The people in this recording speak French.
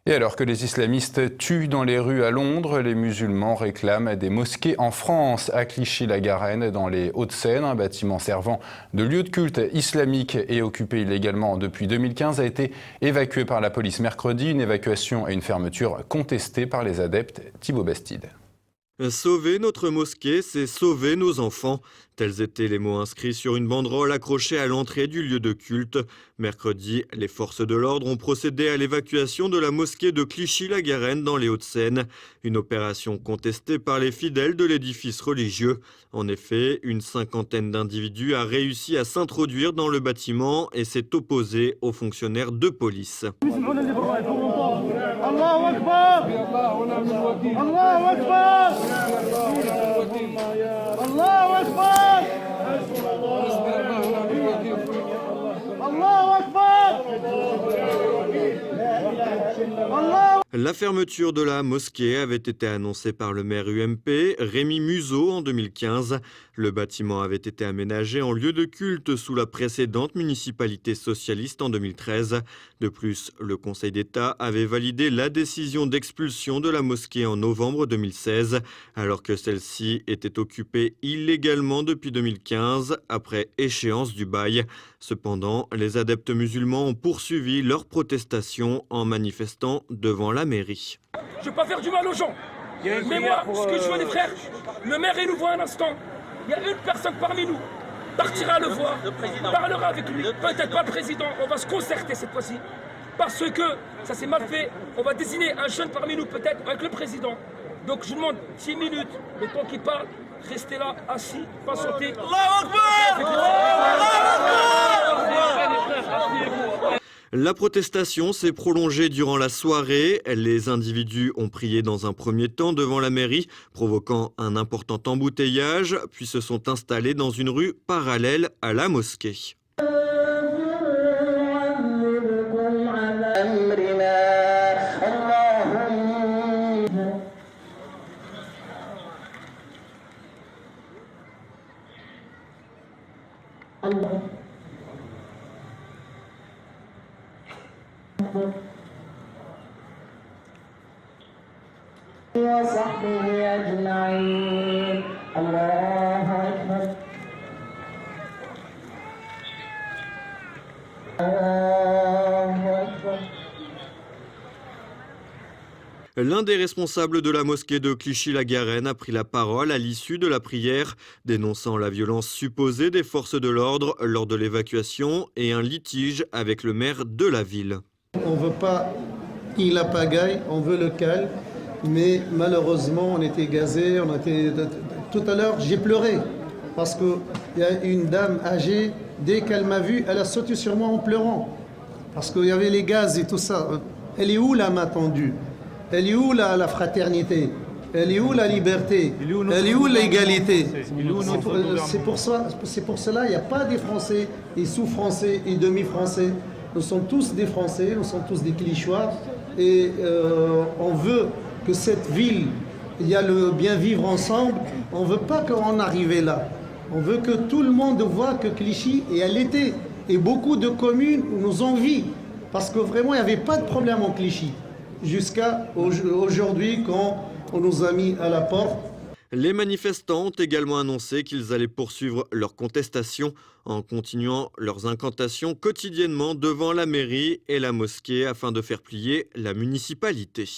Et alors que les islamistes tuent dans les rues à Londres, les musulmans réclament des mosquées en France. À Clichy-la-Garenne, dans les Hauts-de-Seine, un bâtiment servant de lieu de culte islamique et occupé illégalement depuis 2015 a été évacué par la police mercredi. Une évacuation et une fermeture contestées par les adeptes. Thibaut Bastide. Sauver notre mosquée, c'est sauver nos enfants. Tels étaient les mots inscrits sur une banderole accrochée à l'entrée du lieu de culte. Mercredi, les forces de l'ordre ont procédé à l'évacuation de la mosquée de Clichy-la-Garenne dans les Hauts-de-Seine. Une opération contestée par les fidèles de l'édifice religieux. En effet, une cinquantaine d'individus a réussi à s'introduire dans le bâtiment et s'est opposé aux fonctionnaires de police. الله أكبر الله أكبر الله أكبر الله أكبر. La fermeture de la mosquée avait été annoncée par le maire UMP, Rémi Museau, en 2015. Le bâtiment avait été aménagé en lieu de culte sous la précédente municipalité socialiste en 2013. De plus, le Conseil d'État avait validé la décision d'expulsion de la mosquée en novembre 2016, alors que celle-ci était occupée illégalement depuis 2015, après échéance du bail. Cependant, les adeptes musulmans ont poursuivi leur protestation en manifestant devant la mairie. Je ne veux pas faire du mal aux gens. Mais moi, ce que je veux, les frères, le maire, il nous voit un instant. Il y a une personne parmi nous, partira le voir, parlera avec lui. Peut-être pas le président, on va se concerter cette fois-ci. Parce que ça s'est mal fait, on va désigner un jeune parmi nous, peut-être, avec le président. Donc je vous demande 6 minutes, le temps qu'il parle, restez là, assis, patientez. La protestation s'est prolongée durant la soirée. Les individus ont prié dans un premier temps devant la mairie, provoquant un important embouteillage, puis se sont installés dans une rue parallèle à la mosquée. وصحبه أجمعين الله أكبر الله أكبر. L'un des responsables de la mosquée de Clichy-la-Garenne a pris la parole à l'issue de la prière, dénonçant la violence supposée des forces de l'ordre lors de l'évacuation et un litige avec le maire de la ville. On ne veut pas qu'il la pagaille, on veut le calme, mais malheureusement on était gazés, tout à l'heure j'ai pleuré parce qu'il y a une dame âgée, dès qu'elle m'a vu, elle a sauté sur moi en pleurant parce qu'il y avait les gaz et tout ça. Elle est où la main tendue? Elle est où la fraternité? Elle est où la liberté? Elle est où l'égalité? C'est pour cela, il n'y a pas des Français et sous-Français et demi-Français. Nous sommes tous des Français, nous sommes tous des Clichois et on veut que cette ville, il y a le bien vivre ensemble. On ne veut pas qu'on arrive là. On veut que tout le monde voit que Clichy est à l'été et beaucoup de communes nous envient parce que vraiment il n'y avait pas de problème en Clichy jusqu'à aujourd'hui quand on nous a mis à la porte. Les manifestants ont également annoncé qu'ils allaient poursuivre leur contestation en continuant leurs incantations quotidiennement devant la mairie et la mosquée afin de faire plier la municipalité.